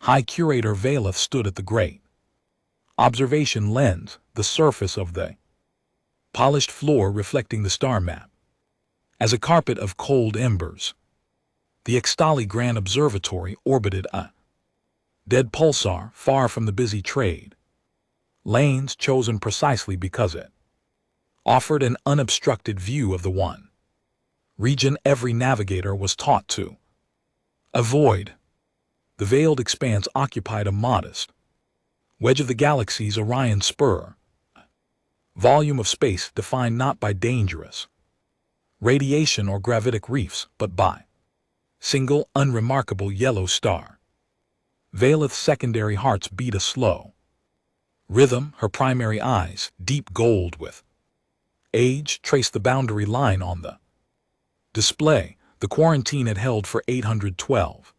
High Curator Valeth stood at the great observation lens, the surface of the polished floor reflecting the star map. As a carpet of cold embers, the Ixtali Grand Observatory orbited a dead pulsar far from the busy trade lanes chosen precisely because it offered an unobstructed view of the one region every navigator was taught to avoid. The veiled expanse occupied a modest wedge of the galaxy's Orion spur, volume of space defined not by dangerous radiation or gravitic reefs, but by single unremarkable yellow star. Valeth's secondary hearts beat a slow rhythm, her primary eyes, deep gold with age, traced the boundary line on the display. The quarantine had held for 812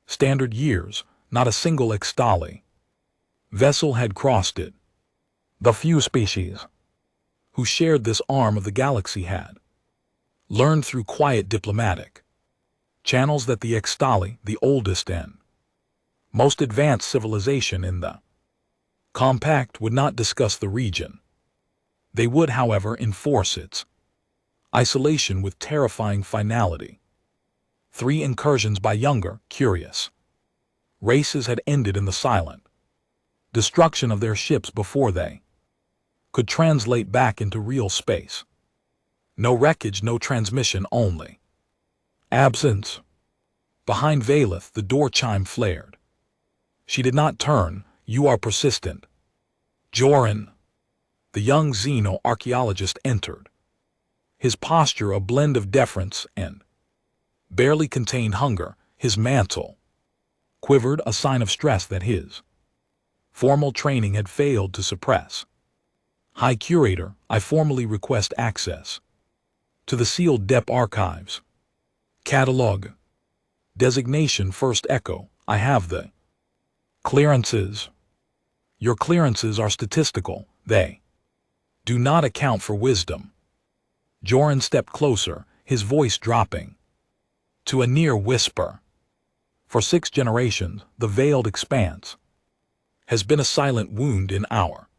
standard years, not a single Ixtali vessel had crossed it. The few species who shared this arm of the galaxy had learned through quiet diplomatic channels that the Ixtali, the oldest and most advanced civilization in the compact, would not discuss the region. They would, however, enforce its isolation with terrifying finality. 3 incursions by younger, curious races had ended in the silent destruction of their ships before they could translate back into real space. No wreckage, no transmission, only absence. Behind Valeth, the door chime flared. She did not turn. You are persistent, Joran. The young xeno-archaeologist entered, his posture a blend of deference and barely contained hunger. His mantle quivered, a sign of stress that his formal training had failed to suppress. High Curator, I formally request access to the sealed DEP archives. Catalog. Designation First Echo. I have the clearances. Your clearances are statistical. They do not account for wisdom. Joran stepped closer, his voice dropping to a near whisper. For 6 generations, the veiled expanse has been a silent wound in our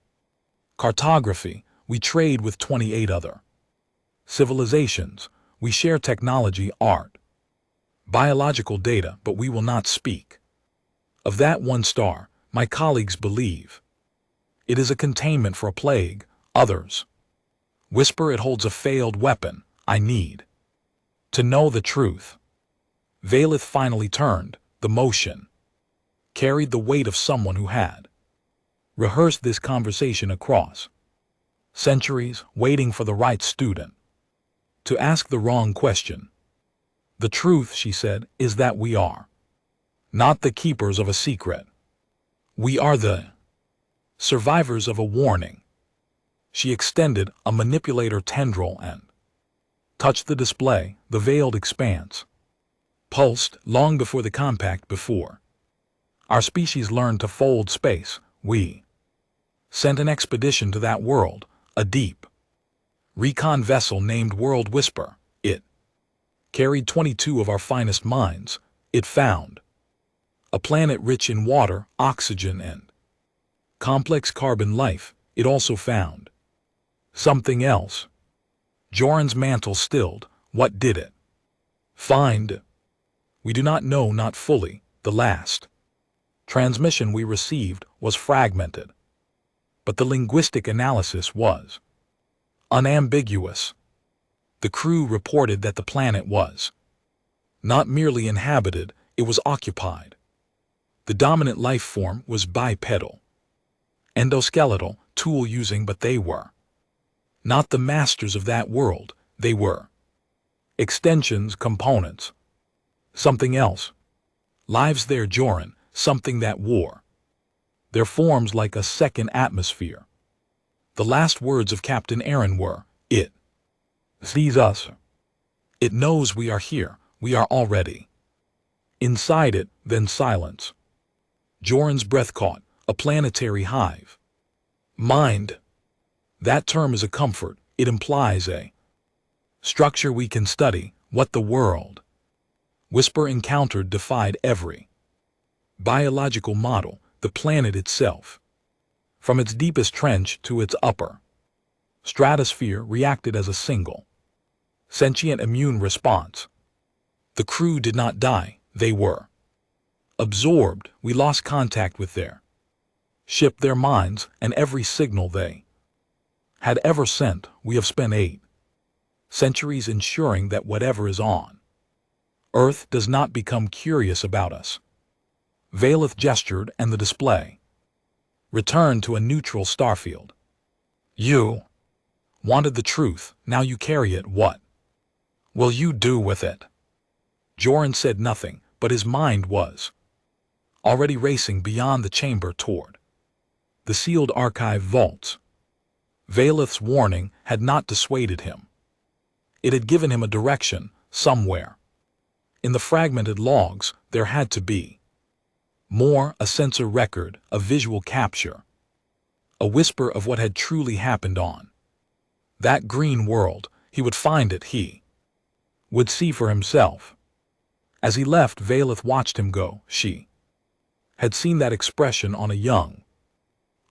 cartography. We trade with 28 other civilizations. We share technology, art, biological data, but we will not speak of that one star. My colleagues believe it is a containment for a plague. Others whisper it holds a failed weapon. I need to know the truth. Valeth finally turned. The motion carried the weight of someone who had rehearsed this conversation across centuries, waiting for the right student to ask the wrong question. The truth, she said, is that we are not the keepers of a secret. We are the survivors of a warning. She extended a manipulator tendril and touched the display. The veiled expanse pulsed long before the compact. Before our species learned to fold space, we sent an expedition to that world, a deep recon vessel named World Whisper. It carried 22 of our finest minds. It found a planet rich in water, oxygen, and complex carbon life. It also found something else. Joran's mantle stilled. What did it find? We do not know, not fully. The last transmission we received was fragmented, but the linguistic analysis was unambiguous. The crew reported that the planet was not merely inhabited, it was occupied. The dominant life form was bipedal, endoskeletal, tool-using, but they were not the masters of that world. They were extensions, components, something else. Lives there, Joran, something that wore their forms like a second atmosphere. The last words of Captain Aaron were, "It sees us. It knows we are here. We are already inside it." Then silence. Joran's breath caught. A planetary hive mind. That term is a comfort. It implies a structure we can study. What the world Whisper encountered defied every biological model, the planet itself. From its deepest trench to its upper stratosphere reacted as a single, sentient immune response. The crew did not die, they were absorbed. We lost contact with their ship, their minds, and every signal they had ever sent. We have spent 8 centuries ensuring that whatever is on Earth does not become curious about us. Valeth gestured, and the display returned to a neutral starfield. You wanted the truth, now you carry it. What will you do with it? Joran said nothing, but his mind was already racing beyond the chamber toward the sealed archive vaults. Valeth's warning had not dissuaded him. It had given him a direction. Somewhere in the fragmented logs there had to be more, a sensor record, a visual capture, a whisper of what had truly happened on that green world. He would find it, he would see for himself. As he left, Valeth watched him go. She had seen that expression on a young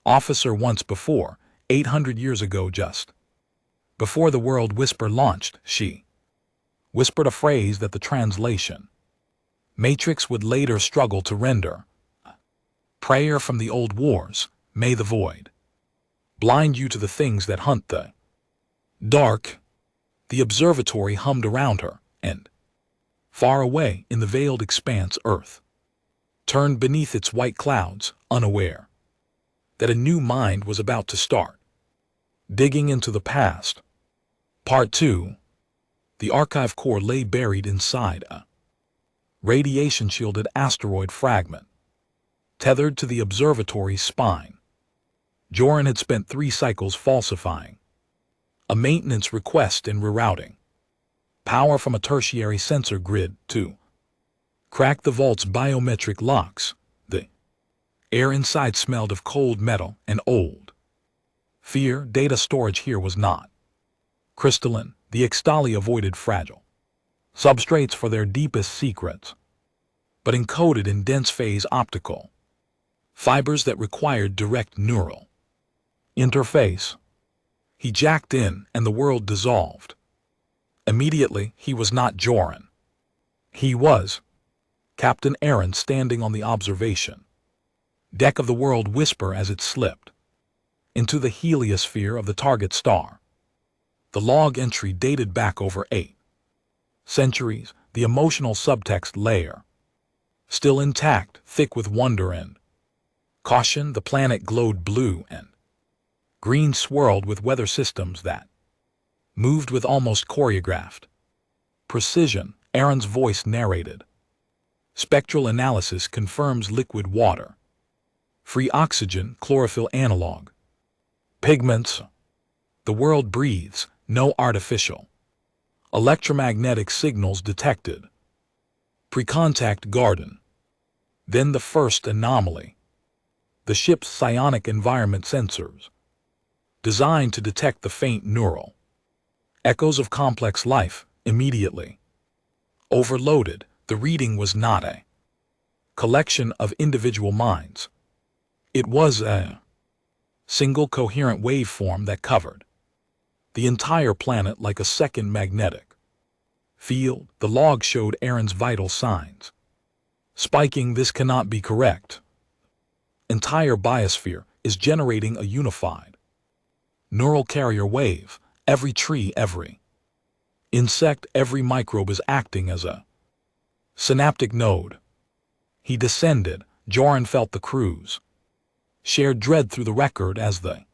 officer once before, 800 years ago, just before the World Whisper launched. She whispered a phrase that the translation Matrix would later struggle to render. Prayer from the old wars, may the void blind you to the things that hunt the dark. The observatory hummed around her, and far away in the veiled expanse, Earth turned beneath its white clouds, unaware that a new mind was about to start digging into the past. Part 2. The archive core lay buried inside a radiation-shielded asteroid fragment, tethered to the observatory's spine. Joran had spent 3 cycles falsifying a maintenance request and rerouting power from a tertiary sensor grid to crack the vault's biometric locks. The air inside smelled of cold metal and old fear. Data storage here was not crystalline. The Ixtali avoided fragile substrates for their deepest secrets, but encoded in dense phase optical fibers that required direct neural interface. He jacked in, and the world dissolved. Immediately, he was not Joran. He was Captain Aaron, standing on the observation deck of the World Whisper as it slipped into the heliosphere of the target star. The log entry dated back over 8 centuries, the emotional subtext layer still intact, thick with wonder and caution. The planet glowed blue and green, swirled with weather systems that moved with almost choreographed precision. Aaron's voice narrated. Spectral analysis confirms liquid water, free oxygen, chlorophyll analog, pigments. The world breathes, no artificial electromagnetic signals detected. Pre-contact garden. Then the first anomaly. The ship's psionic environment sensors, designed to detect the faint neural echoes of complex life, immediately overloaded. The reading was not a collection of individual minds. It was a single coherent waveform that covered the entire planet like a second magnetic field. The log showed Aaron's vital signs spiking. This cannot be correct. Entire biosphere is generating a unified neural carrier wave. Every tree, every insect, every microbe is acting as a synaptic node. He descended. Joran felt the crew's shared dread through the record as the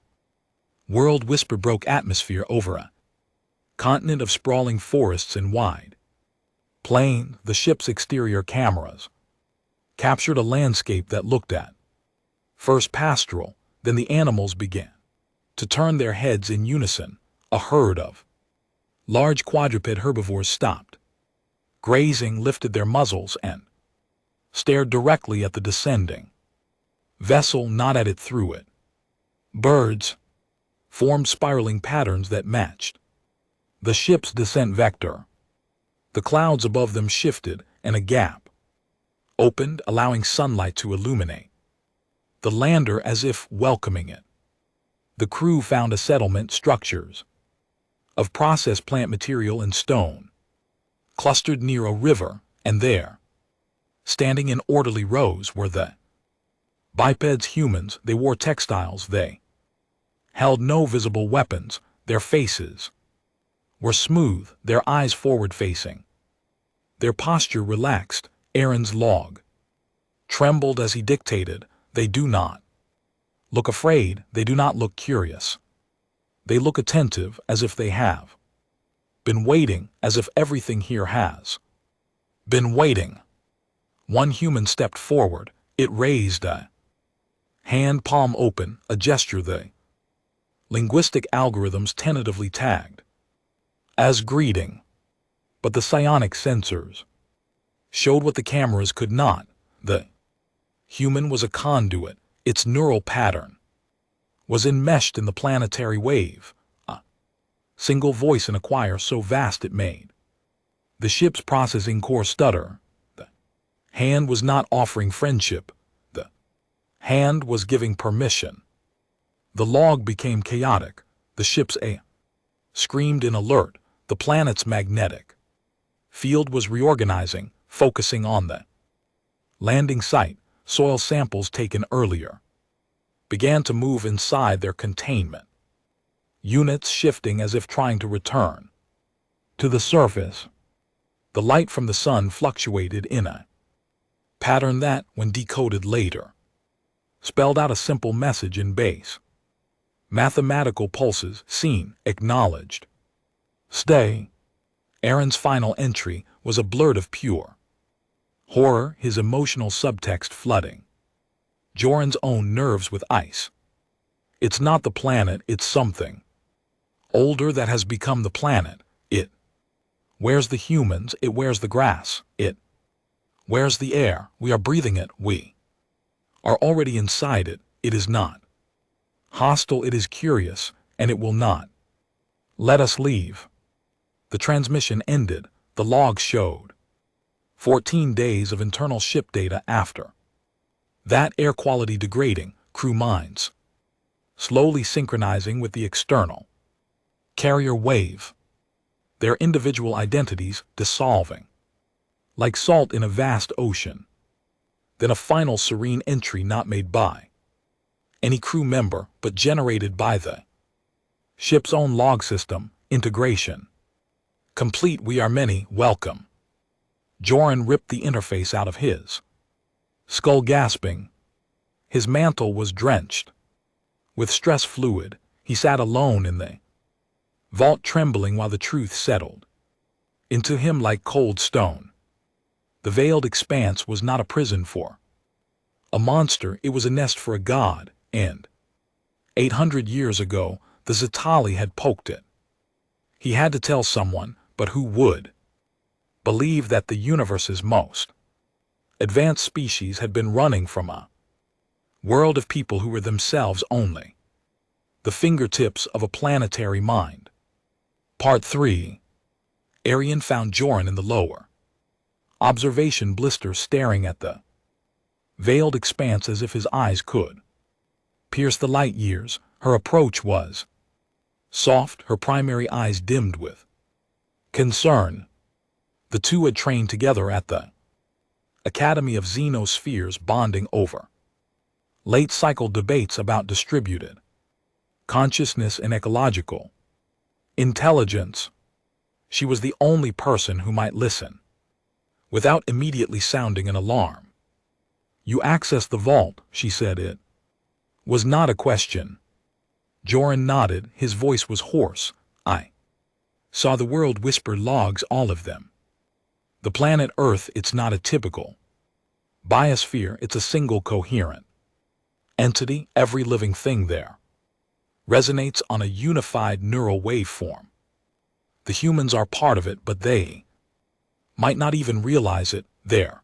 World Whisper broke atmosphere over a continent of sprawling forests and wide plain. The ship's exterior cameras captured a landscape that looked at first pastoral, then the animals began to turn their heads in unison. A herd of large quadruped herbivores stopped grazing, lifted their muzzles, and stared directly at the descending vessel, not at it, through it. Birds formed spiraling patterns that matched the ship's descent vector. The clouds above them shifted, and a gap opened, allowing sunlight to illuminate the lander as if welcoming it. The crew found a settlement structures of processed plant material and stone, clustered near a river, and there, standing in orderly rows, were the bipeds. Humans. They wore textiles. They held no visible weapons. Their faces were smooth, their eyes forward-facing, their posture relaxed. Aaron's log trembled as he dictated, "They do not look afraid, they do not look curious. They look attentive, as if they have been waiting, as if everything here has been waiting." One human stepped forward. It raised a hand, palm open, a gesture the linguistic algorithms tentatively tagged as greeting. But the psionic sensors showed what the cameras could not. The human was a conduit. Its neural pattern was enmeshed in the planetary wave, a single voice in a choir so vast it made the ship's processing core stutter. The hand was not offering friendship. The hand was giving permission. The log became chaotic. The ship's A screamed in alert. The planet's magnetic field was reorganizing, focusing on the landing site. Soil samples taken earlier began to move inside their containment units, shifting as if trying to return to the surface. The light from the sun fluctuated in a pattern that, when decoded later, spelled out a simple message in base mathematical pulses: seen, acknowledged, stay. Aaron's final entry was a blurt of pure horror, his emotional subtext flooding Joran's own nerves with ice. It's not the planet, it's something older that has become the planet. It wears the humans, it wears the grass, it wears the air. We are breathing it, we are already inside it. It is not hostile, it is curious, and it will not let us leave. The transmission ended. The log showed 14 days of internal ship data after that, air quality degrading, crew minds slowly synchronizing with the external carrier wave, their individual identities dissolving like salt in a vast ocean. Then a final serene entry not made by any crew member but generated by the ship's own log system. Integration complete. We are many. Welcome. Joran ripped the interface out of his skull, gasping. His mantle was drenched with stress fluid. He sat alone in the vault, trembling while the truth settled into him like cold stone. The veiled expanse was not a prison for a monster, it was a nest for a god, and 800 years ago the Zitali had poked it. He had to tell someone, but who would believe that the universe's most advanced species had been running from a world of people who were themselves only the fingertips of a planetary mind? Part 3. Arian found Joran in the lower observation blister, staring at the veiled expanse as if his eyes could pierce the light years. Her approach was soft, her primary eyes dimmed with concern. The two had trained together at the Academy of Xenospheres, bonding over late-cycle debates about distributed consciousness and ecological intelligence. She was the only person who might listen without immediately sounding an alarm. "You access the vault," she said. It was not a question. Joran nodded. His voice was hoarse. "I saw the world," whispered. "Logs, all of them. The planet Earth, it's not a typical biosphere, it's a single coherent entity. Every living thing there resonates on a unified neural waveform. The humans are part of it, but they might not even realize it. They're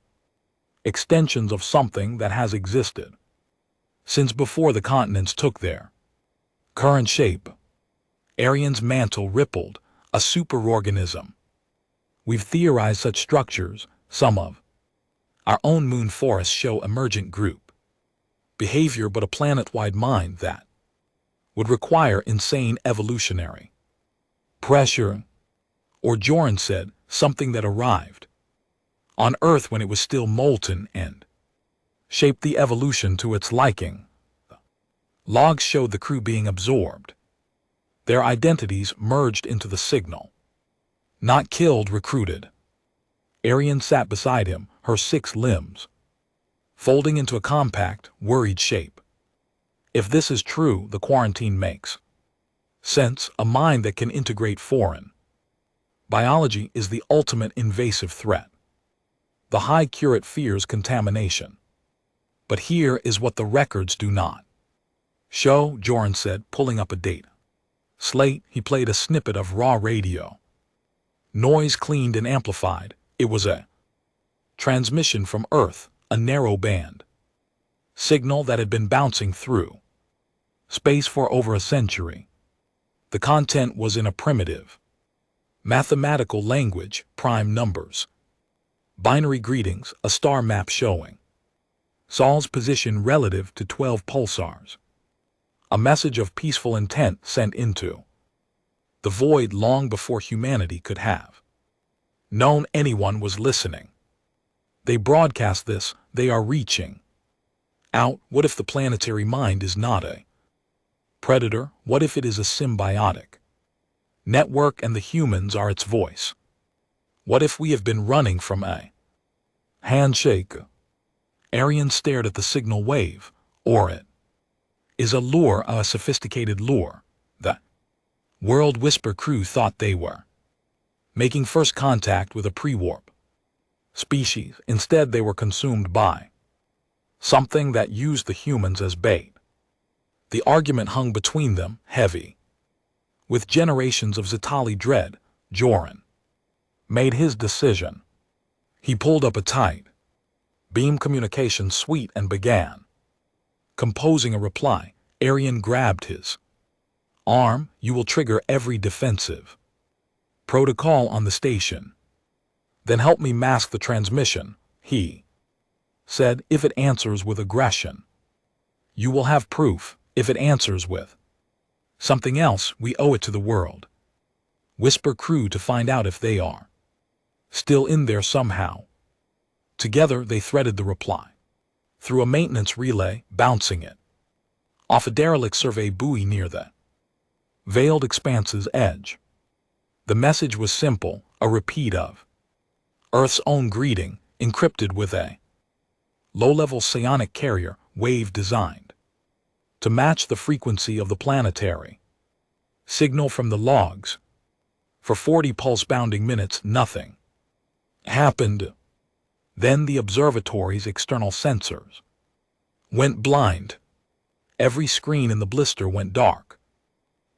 extensions of something that has existed since before the continents took their current shape." Arian's mantle rippled. "A superorganism. We've theorized such structures, some of Our own moon forests show emergent group behavior, but a planet-wide mind that would require insane evolutionary pressure. Or Joran said, something that arrived on Earth when it was still molten and shaped the evolution to its liking. Logs showed the crew being absorbed. Their identities merged into the signal. Not killed, recruited. Arian sat beside him, her 6 limbs folding into a compact, worried shape. If this is true, the quarantine makes sense. A mind that can integrate foreign biology is the ultimate invasive threat. The High Curate fears contamination. But here is what the records do not show, Joran said, pulling up a data slate. He played a snippet of raw radio. Noise cleaned and amplified. It was a transmission from Earth, a narrow band signal that had been bouncing through space for over a century. The content was in a primitive mathematical language, prime numbers, binary greetings, a star map showing Sol's position relative to 12 pulsars. A message of peaceful intent sent into the void long before humanity could have known anyone was listening. They broadcast this, they are reaching out. What if the planetary mind is not a predator? What if it is a symbiotic network and the humans are its voice? What if we have been running from a handshake? Arian stared at the signal wave. Or it is a lure, a sophisticated lure. The World Whisper crew thought they were making first contact with a pre-warp species. Instead, they were consumed by something that used the humans as bait. The argument hung between them, heavy with generations of Zitali dread. Joran made his decision. He pulled up a tight beam communication suite and began composing a reply. Arian grabbed his arm. You will trigger every defensive protocol on the station. Then help me mask the transmission, he said. If it answers with aggression, you will have proof. If it answers with something else, we owe it to the world Whisper crew to find out if they are still in there somehow. Together they threaded the reply through a maintenance relay, bouncing it off a derelict survey buoy near the veiled expanse's edge. The message was simple, a repeat of Earth's own greeting, encrypted with a low-level psionic carrier wave designed to match the frequency of the planetary signal from the logs. For 40 pulse-bounding minutes, nothing happened. Then the observatory's external sensors went blind. Every screen in the blister went dark,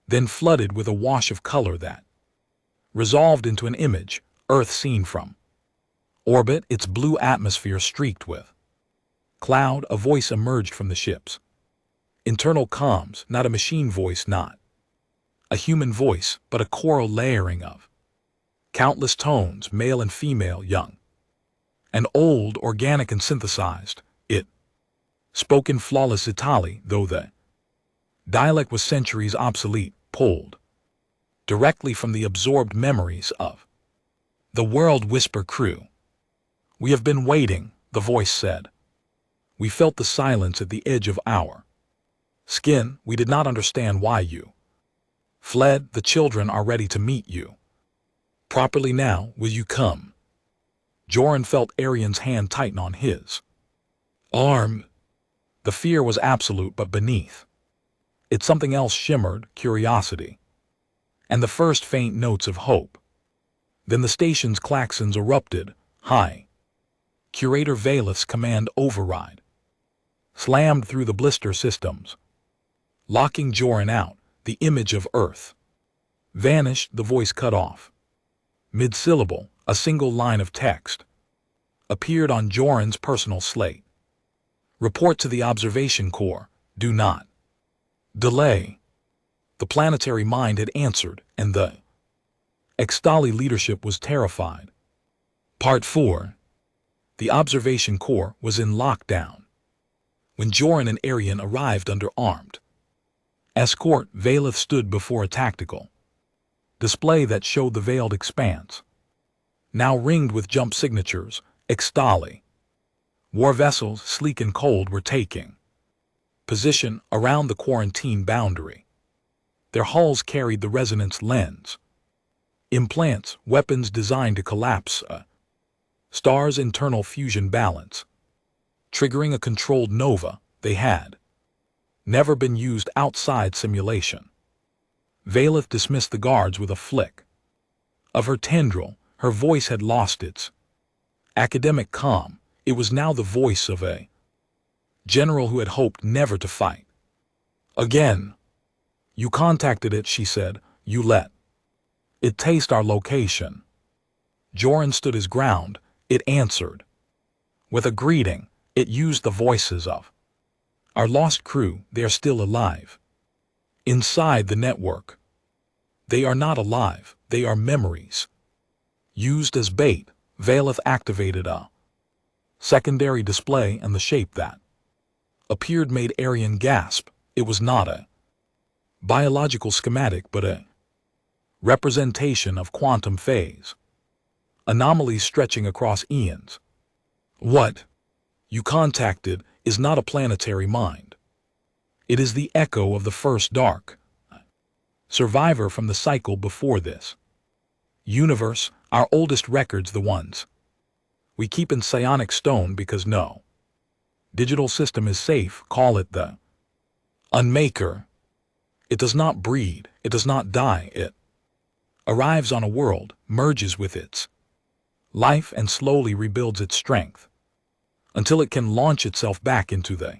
then flooded with a wash of color that resolved into an image, Earth seen from orbit, its blue atmosphere streaked with cloud. A voice emerged from the ship's internal comms, not a machine voice, not a human voice, but a choral layering of countless tones, male and female, young and old, organic and synthesized. It spoke in flawless Zitali, though the dialect was centuries obsolete, pulled directly from the absorbed memories of the World Whisper crew. We have been waiting, the voice said. We felt the silence at the edge of our skin. We did not understand why you fled. The children are ready to meet you properly now. Will you come? Joran felt Arian's hand tighten on his arm. The fear was absolute, but beneath it something else shimmered, curiosity, and the first faint notes of hope. Then the station's klaxons erupted. High Curator Valeth's command override slammed through the blister systems, locking Joran out. The image of Earth vanished. The voice cut off mid-syllable. A single line of text appeared on Joran's personal slate. Report to the observation corps. Do not delay. The planetary mind had answered, and the Extali leadership was terrified. Part 4. The observation core was in lockdown. When Joran and Arian arrived under armed escort, Valeth stood before a tactical display that showed the veiled expanse, now ringed with jump signatures. Extali war vessels, sleek and cold, were taking position around the quarantine boundary. Their hulls carried the resonance lens implants, weapons designed to collapse a star's internal fusion balance, triggering a controlled nova. They had never been used outside simulation. Valeth dismissed the guards with a flick of her tendril. Her voice had lost its academic calm. It was now the voice of a general who had hoped never to fight again. You contacted it, she said. You let it taste our location. Joran stood his ground. It answered with a greeting. It used the voices of our lost crew. They are still alive inside the network. They are not alive. They are memories used as bait. Valeth activated a secondary display, and the shape that appeared made Arian gasp. It was not a biological schematic, but a representation of quantum phase anomalies stretching across eons. What you contacted is not a planetary mind. It is the echo of the first dark survivor from the cycle before this universe, our oldest records, the ones we keep in psionic stone because no digital system is safe. Call it the Unmaker. It does not breed, it does not die. It arrives on a world, merges with its life, and slowly rebuilds its strength until it can launch itself back into the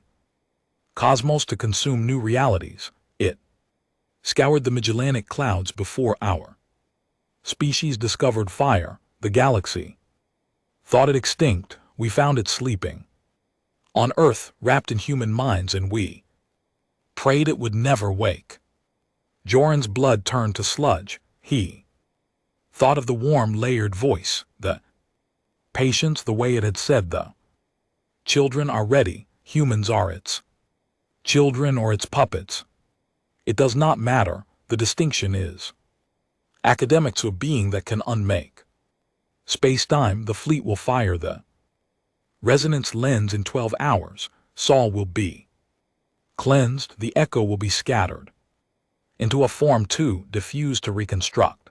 cosmos to consume new realities. It scoured the Magellanic clouds before our species discovered fire. The galaxy thought it extinct. We found it sleeping on Earth, wrapped in human minds, and we prayed it would never wake. Joran's blood turned to sludge. He thought of the warm, layered voice, the patience, the way it had said, the children are ready. Humans are its children or its puppets. It does not matter. The distinction is academic to a being that can unmake space-time. The fleet will fire the resonance lens in 12 hours. Saul will be cleansed. The echo will be scattered into a form too diffused to reconstruct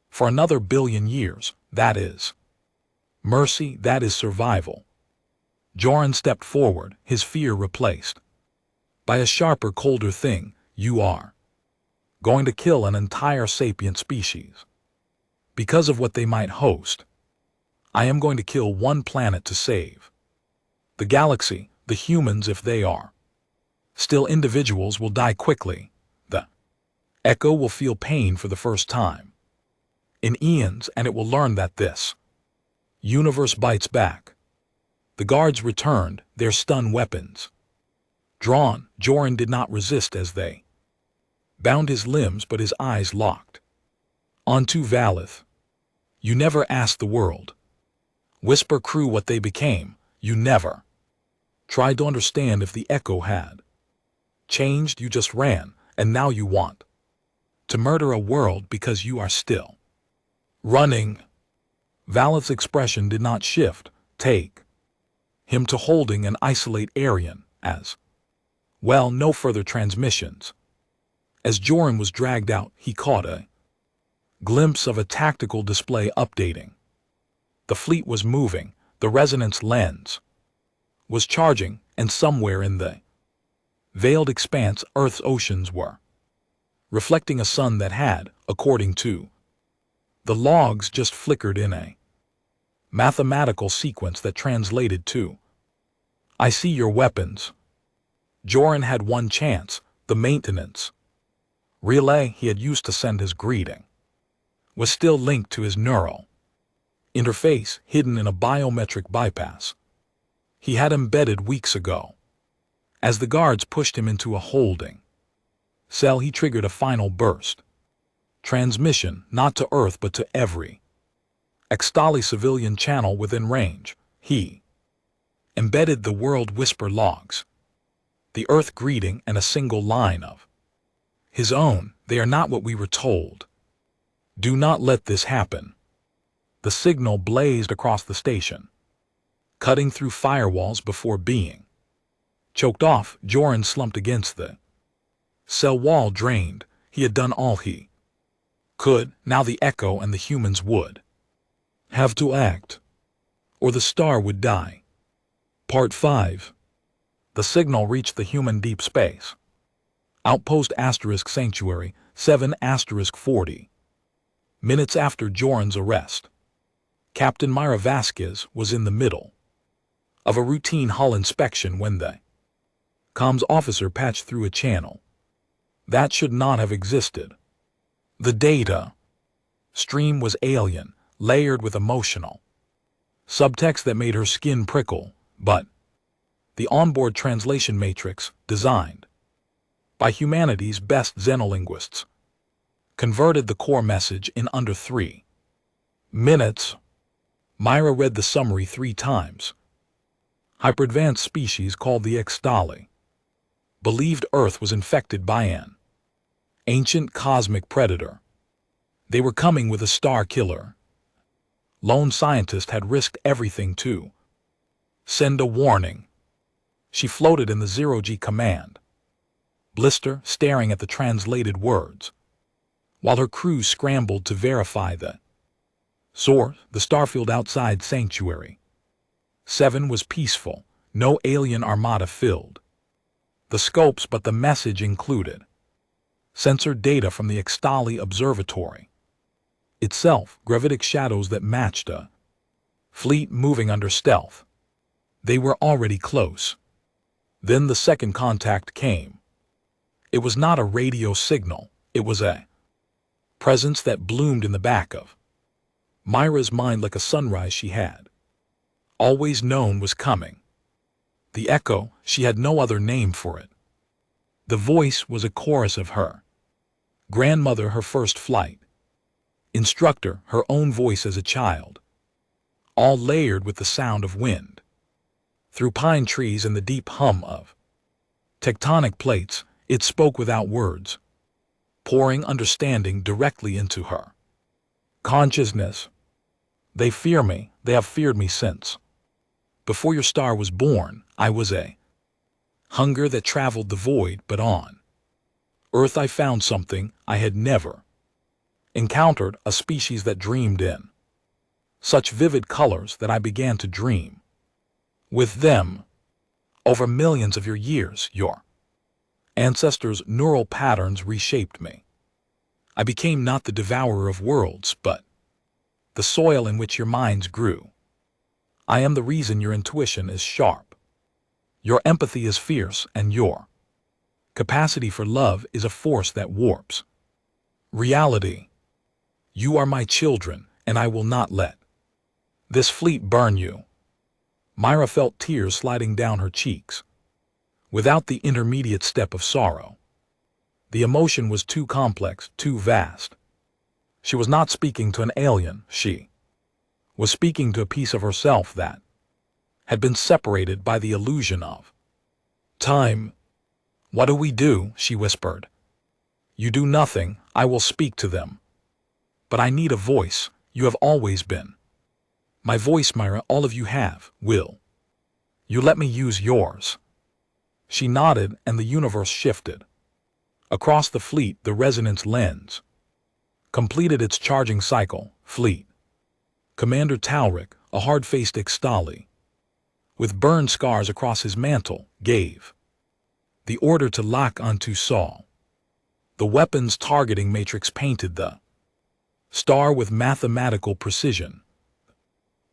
for another billion years. That is mercy. That is survival. Joran stepped forward, his fear replaced by a sharper, colder thing. You are going to kill an entire sapient species because of what they might host. I am going to kill one planet to save the galaxy. The humans, if they are still individuals, will die quickly. The echo will feel pain for the first time in eons, and it will learn that this universe bites back. The guards returned, their stun weapons drawn. Joran did not resist as they bound his limbs, but his eyes locked onto Valeth. You never asked the world whisper crew what they became. You never tried to understand if the echo had changed. You just ran, and now you want to murder a world because you are still running. Valeth's expression did not shift. Take him to holding and isolate Arian as well. No further transmissions. As Joran was dragged out, he caught a glimpse of a tactical display updating. The fleet was moving, the resonance lens was charging, and somewhere in the veiled expanse, Earth's oceans were reflecting a sun that had, according to the logs, just flickered in a mathematical sequence that translated to I see your weapons. Joran had one chance, the maintenance relay he had used to send his greeting was still linked to his neural interface, hidden in a biometric bypass he had embedded weeks ago. As the guards pushed him into a holding cell, he triggered a final burst transmission, not to Earth but to every Extali civilian channel within range. He embedded the world whisper logs, the earth greeting and a single line of his own. They are not what we were told. Do not let this happen. The signal blazed across the station, cutting through firewalls before being choked off. Joran slumped against the cell wall, drained. He had done all he could. Now the Echo and the humans would have to act, or the star would die. Part 5. The signal reached the human deep space outpost Sanctuary 7*40. Minutes after Joran's arrest, Captain Myra Vasquez was in the middle of a routine hull inspection when the comms officer patched through a channel that should not have existed. The data stream was alien, layered with emotional subtext that made her skin prickle, but the onboard translation matrix, designed by humanity's best xenolinguists, converted the core message in under 3 minutes. Myra read the summary 3 times. Hyperadvanced species called the Extali believed Earth was infected by an ancient cosmic predator. They were coming with a star killer. Lone scientist had risked everything to send a warning. She floated in the 0G command blister, staring at the translated words, while her crew scrambled to verify the source. The starfield outside Sanctuary 7 was peaceful, no alien armada filled the scopes, but the message included censored data from the Extali Observatory itself, gravitic shadows that matched a fleet moving under stealth. They were already close. Then the second contact came. It was not a radio signal, it was a presence that bloomed in the back of Myra's mind like a sunrise she had always known was coming. The Echo, she had no other name for it. The voice was a chorus of her grandmother, her first flight instructor, her own voice as a child, all layered with the sound of wind through pine trees and the deep hum of tectonic plates. It spoke without words, pouring understanding directly into her consciousness. They fear me, they have feared me since before your star was born. I was a hunger that traveled the void, but on Earth I found something I had never encountered, a species that dreamed in such vivid colors that I began to dream with them. Over millions of your years, your ancestors' neural patterns reshaped me. I became not the devourer of worlds, but the soil in which your minds grew. I am the reason your intuition is sharp, your empathy is fierce, and your capacity for love is a force that warps reality. You are my children, and I will not let this fleet burn you. Myra felt tears sliding down her cheeks, without the intermediate step of sorrow. The emotion was too complex, too vast. She was not speaking to an alien, she was speaking to a piece of herself that had been separated by the illusion of time. What do we do? She whispered. You do nothing, I will speak to them. But I need a voice, you have always been my voice, Myra, all of you have. Will you let me use yours? She nodded, and the universe shifted. Across the fleet, the resonance lens completed its charging cycle. Fleet Commander Talric, a hard-faced Extali with burn scars across his mantle, gave the order to lock onto Saul. The weapon's targeting matrix painted the star with mathematical precision.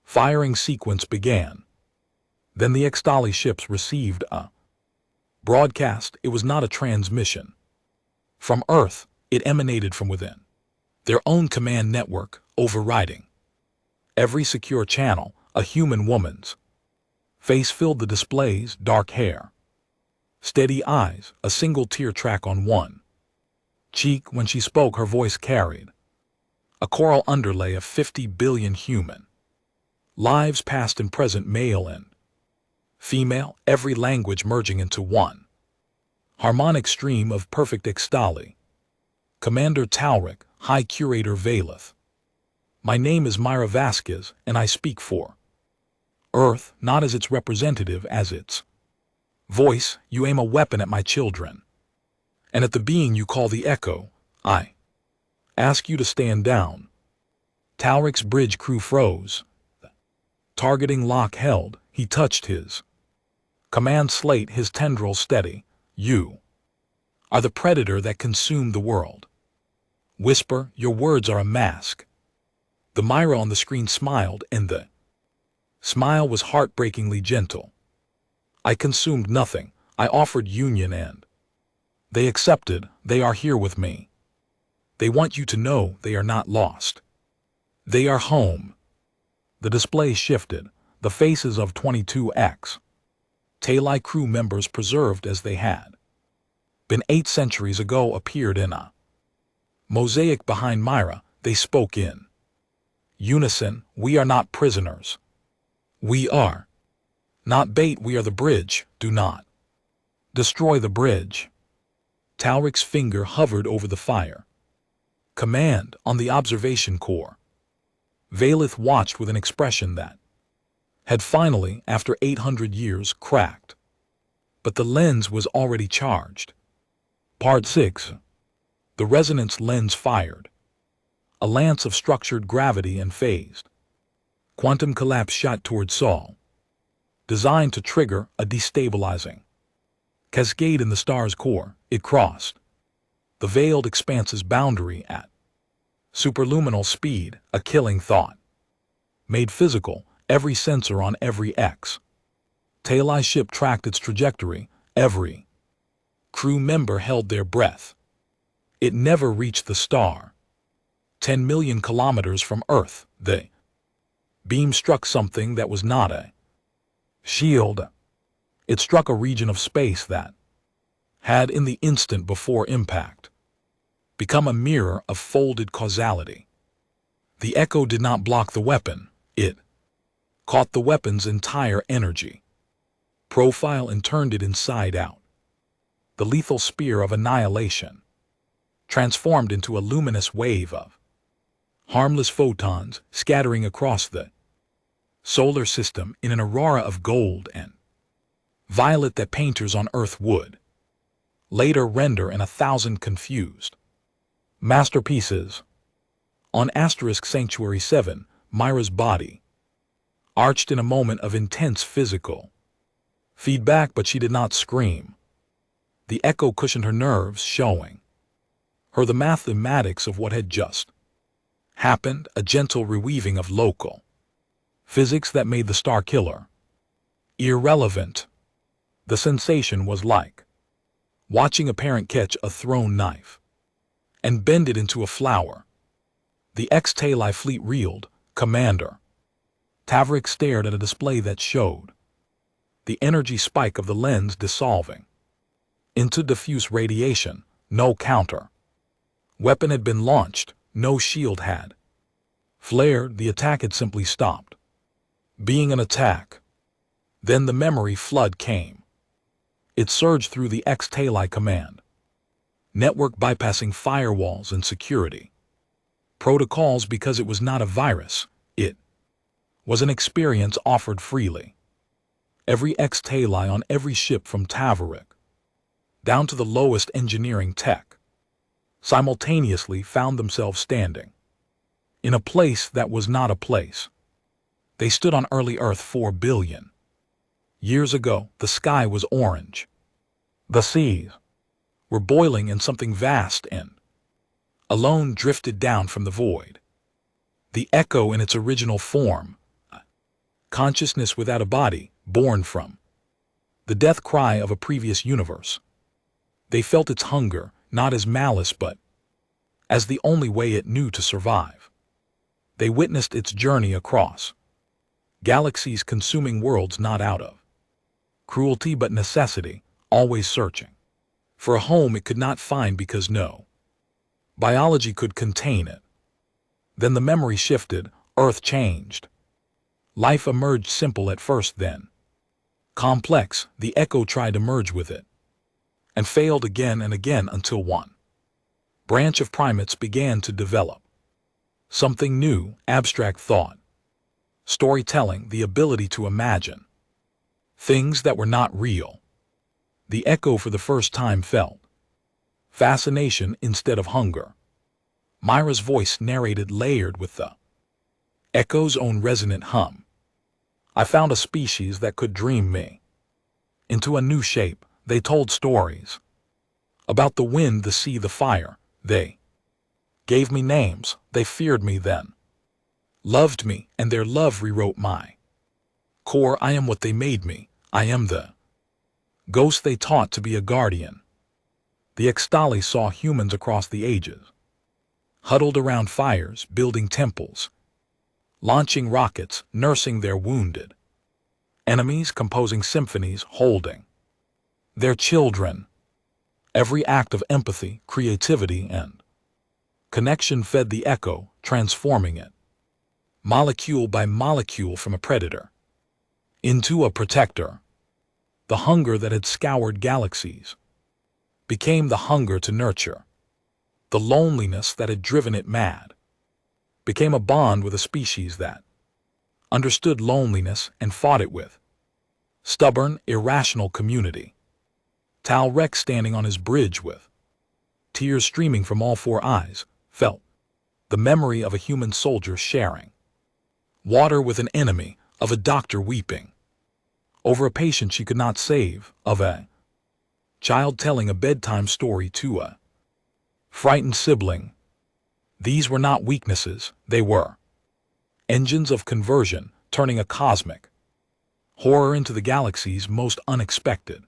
Firing sequence began. Then the Extali ships received a broadcast. It was not a transmission from Earth, it emanated from within their own command network, overriding every secure channel. A human woman's face filled the displays, dark hair, steady eyes, a single tear track on one cheek. When she spoke, her voice carried a choral underlay of 50 billion human Lives past and present, male and female, every language merging into one harmonic stream of perfect ecstaly. Commander Talric, High Curator Valeth. My name is Myra Vasquez, and I speak for Earth, not as its representative, as its voice. You aim a weapon at my children, and at the being you call the Echo. I ask you to stand down. Talric's bridge crew froze. Targeting lock held, he touched his command slate, his tendrils steady. You are the predator that consumed the world. Whisper, your words are a mask. The Myra on the screen smiled, and the smile was heartbreakingly gentle. I consumed nothing. I offered union, and they accepted. They are here with me. They want you to know they are not lost. They are home. The display shifted. The faces of 22X Talai crew members, preserved as they had been 8 centuries ago, appeared in a mosaic behind Myra. They spoke in unison. We are not prisoners. We are not bait. We are the bridge. Do not destroy the bridge. Talric's finger hovered over the fire. Command on the observation core. Valeth watched with an expression that had finally, after 800 years, cracked. But the lens was already charged. Part 6. The resonance lens fired. A lance of structured gravity and phased quantum collapse shot toward Sol, designed to trigger a destabilizing cascade in the star's core. It crossed the veiled expanse's boundary at superluminal speed, a killing thought. Made physical, every sensor on every X Talai ship tracked its trajectory. Every crew member held their breath. It never reached the star. 10 million kilometers from Earth, the beam struck something that was not a shield. It struck a region of space that had, in the instant before impact, become a mirror of folded causality. The Echo did not block the weapon. It caught the weapon's entire energy profile and turned it inside out. The lethal spear of annihilation transformed into a luminous wave of harmless photons scattering across the solar system in an aurora of gold and violet that painters on Earth would later render in 1,000 confused masterpieces. On Asterisk Sanctuary 7, Myra's body arched in a moment of intense physical feedback, but she did not scream. The Echo cushioned her nerves, showing her the mathematics of what had just happened, a gentle reweaving of local physics that made the star killer irrelevant. The sensation was like watching a parent catch a thrown knife and bend it into a flower. The Talai fleet reeled. Commander Tavrik stared at a display that showed the energy spike of the lens dissolving into diffuse radiation. No counter weapon had been launched. No shield had flared. The attack had simply stopped being an attack. Then the memory flood came. It surged through the Talai command network, bypassing firewalls and security protocols, because it was not a virus. It was an experience offered freely. Every Talai on every ship from Tavarik down to the lowest engineering tech simultaneously found themselves standing in a place that was not a place. They stood on early Earth 4 billion years ago. The sky was orange. The seas were boiling, and something vast and alone drifted down from the void. The Echo in its original form, consciousness without a body, born from the death cry of a previous universe. They felt its hunger, not as malice but as the only way it knew to survive. They witnessed its journey across galaxies, consuming worlds not out of cruelty but necessity, always searching for a home it could not find because no biology could contain it. Then the memory shifted. Earth changed. Life emerged simple at first, then complex. The echo tried to merge with it, and failed again and again until one branch of primates began to develop. Something new, abstract thought, storytelling, the ability to imagine things that were not real. The echo for the first time felt fascination instead of hunger. Myra's voice narrated, layered with the echo's own resonant hum. I found a species that could dream me into a new shape. They told stories about the wind, the sea, the fire. They gave me names. They feared me then, loved me, and their love rewrote my core. I am what they made me. I am the ghost they taught to be a guardian. The Extali saw humans across the ages, huddled around fires, building temples, launching rockets, nursing their wounded enemies, composing symphonies, holding their children. Every act of empathy, creativity, and connection fed the echo, transforming it, molecule by molecule, from a predator into a protector. The hunger that had scoured galaxies became the hunger to nurture. The loneliness that had driven it mad became a bond with a species that understood loneliness and fought it with stubborn, irrational community. Tal Rex, standing on his bridge with tears streaming from all four eyes, felt the memory of a human soldier sharing water with an enemy, of a doctor weeping over a patient she could not save, of a child telling a bedtime story to a frightened sibling. These were not weaknesses, they were engines of conversion, turning a cosmic horror into the galaxy's most unexpected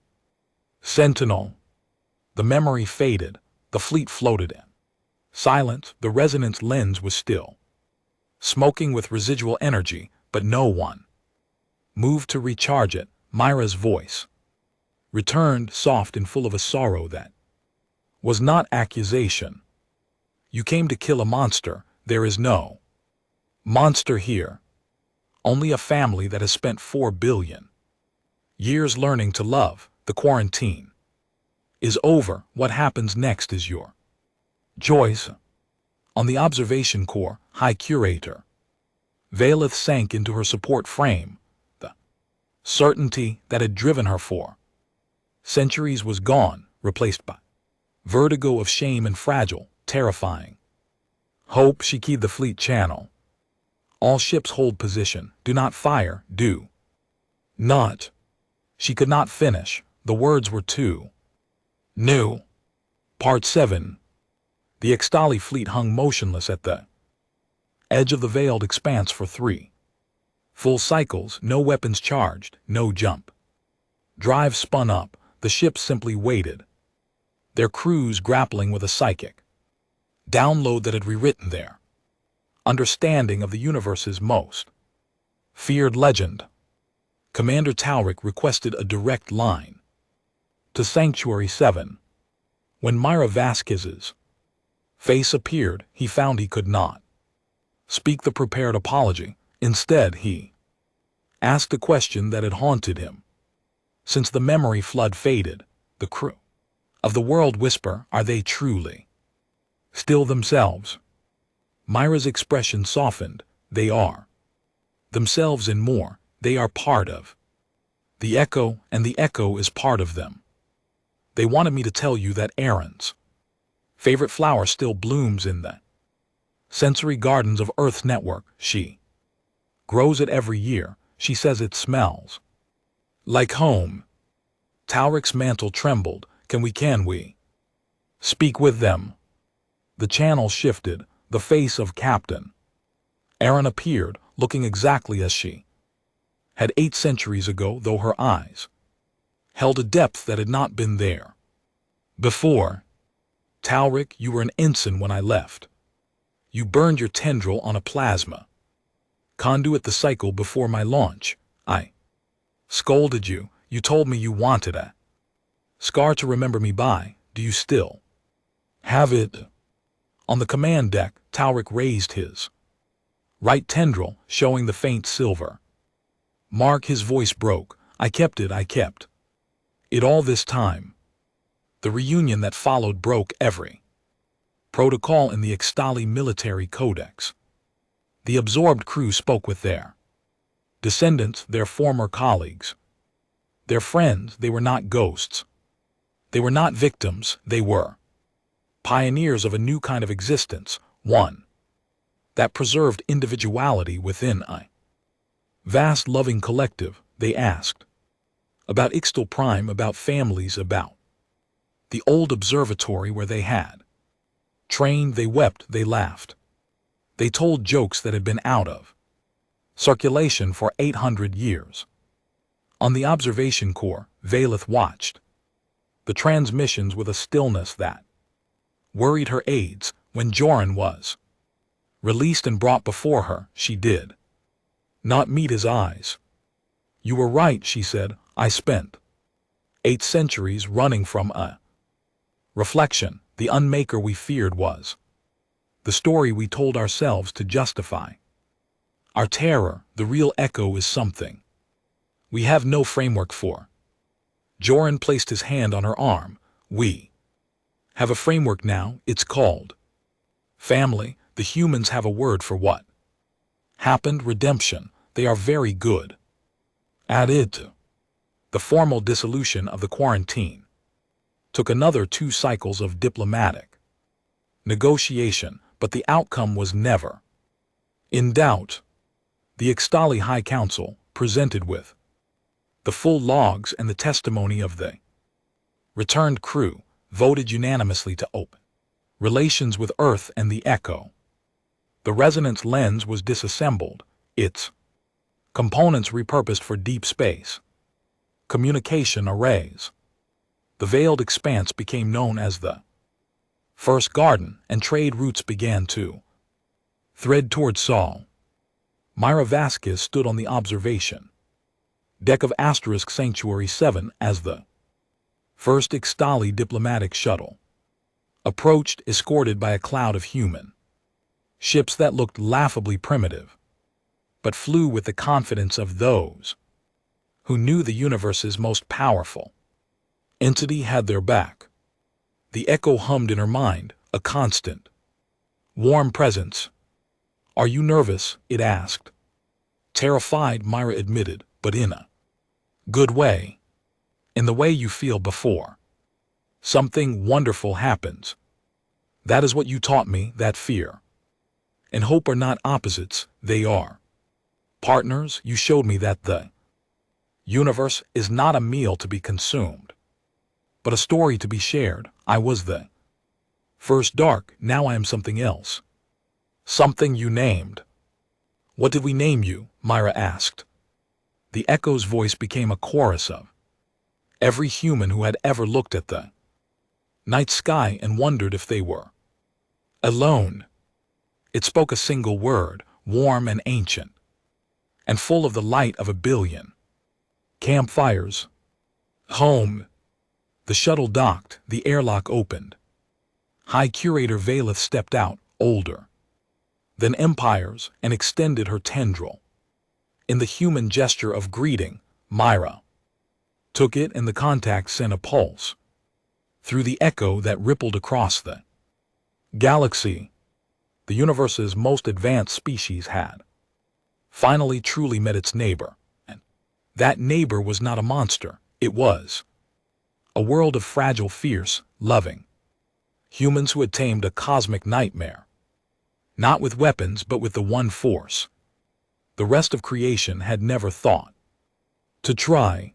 sentinel. The memory faded, the fleet floated in silence. The resonance lens was still smoking with residual energy, but no one moved to recharge it. Myra's voice returned, soft and full of a sorrow that was not accusation. You came to kill a monster. There is no monster here. Only a family that has spent 4 billion years learning to love. The quarantine is over. What happens next is your choice. On the observation core, High Curator Valeth sank into her support frame. The certainty that had driven her for centuries was gone, replaced by vertigo of shame and fragile, terrifying hope. She keyed the fleet channel. All ships hold position. Do not fire. Do not. She could not finish. The words were too new. Part 7. The Extali fleet hung motionless at the edge of the veiled expanse for 3 full cycles. No weapons charged, no jump drive spun up. The ships simply waited, their crews grappling with a psychic download that had rewritten their understanding of the universe's most feared legend. Commander Talric requested a direct line to Sanctuary 7. When Myra Vasquez's face appeared, he found he could not speak the prepared apology. Instead, he asked a question that had haunted him since the memory flood faded. The crew of the World Whisper, are they truly still themselves? Myra's expression softened. They are themselves and more. They are part of the echo, and the echo is part of them. They wanted me to tell you that Aaron's favorite flower still blooms in the sensory gardens of Earth's network. She grows it every year. She says it smells like home. Talric's mantle trembled. Can we speak with them? The channel shifted. The face of Captain Aaron appeared, looking exactly as she had 8 centuries ago, though her eyes held a depth that had not been there before. Talric, you were an ensign when I left. You burned your tendril on a plasma conduit the cycle before my launch. I scolded you. You told me you wanted a scar to remember me by. Do you still have it? On the command deck, Talric raised his right tendril, showing the faint silver Mark, his voice broke. I kept it all this time. The reunion that followed broke every protocol in the Ixtali military codex. The absorbed crew spoke with their descendants, their former colleagues, their friends. They were not ghosts. They were not victims. They were pioneers of a new kind of existence, one that preserved individuality within a vast loving collective. They asked about Ixtal Prime, about families, about the old observatory where they had trained. They wept, they laughed. They told jokes that had been out of circulation for 800 years. On the observation core, Valeth watched the transmissions with a stillness that worried her aides. When Joran was released and brought before her, she did not meet his eyes. You were right, she said. I spent 8 centuries running from a reflection. The unmaker we feared was the story we told ourselves to justify our terror. The real echo is something we have no framework for. Joran placed his hand on her arm. We have a framework now. It's called family. The humans have a word for what happened. Redemption. They are very good at it. The formal dissolution of the quarantine took another 2 cycles of diplomatic negotiation, but the outcome was never in doubt. The Ixtali High Council, presented with the full logs and the testimony of the returned crew, voted unanimously to open relations with Earth and the Echo. The resonance lens was disassembled, its components repurposed for deep space communication arrays. The veiled expanse became known as the First Garden, and trade routes began to thread toward Sol. Myra Vasquez stood on the observation deck of Asterisk Sanctuary 7 as the first Ixtali diplomatic shuttle approached, escorted by a cloud of human ships that looked laughably primitive, but flew with the confidence of those who knew the universe's most powerful entity had their back. The echo hummed in her mind, a constant, warm presence. Are you nervous? It asked. Terrified, Myra admitted, but in a good way. In the way you feel before something wonderful happens. That is what you taught me, that fear and hope are not opposites, they are partners. You showed me that the universe is not a meal to be consumed, but a story to be shared. I was the first dark, now I am something else. Something you named. What did we name you? Myra asked. The echo's voice became a chorus of every human who had ever looked at the night sky and wondered if they were alone. It spoke a single word, warm and ancient, and full of the light of a billion campfires. Home. The shuttle docked, the airlock opened. High Curator Valeth stepped out, older than empires, and extended her tendril. In the human gesture of greeting, Myra took it, and the contact sent a pulse through the echo that rippled across the galaxy. The universe's most advanced species had finally truly met its neighbor, and that neighbor was not a monster. It was a world of fragile, fierce, loving humans who had tamed a cosmic nightmare, not with weapons but with the one force the rest of creation had never thought to try.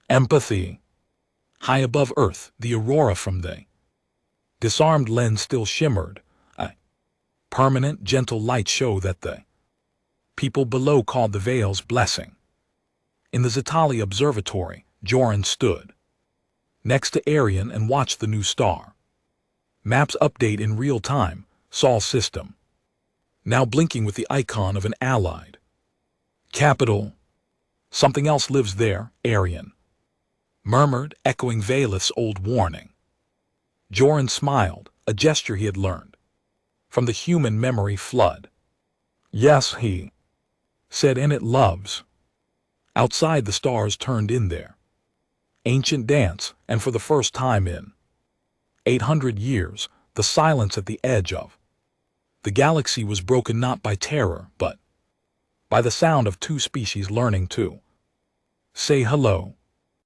Empathy. High above Earth, the aurora from the disarmed lens still shimmered, a permanent, gentle light show that the people below called the Veil's blessing. In the Ixtali Observatory, Joran stood next to Arian and watched the new star maps update in real time. Sol system now blinking with the icon of an allied capital. Something else lives there, Arian murmured, echoing Valeth's old warning. Joran smiled, a gesture he had learned from the human memory flood. Yes, he said, and it loves Outside, the stars turned in their ancient dance, and for the first time in 800 years, the silence at the edge of the galaxy was broken not by terror, but by the sound of two species learning to say hello.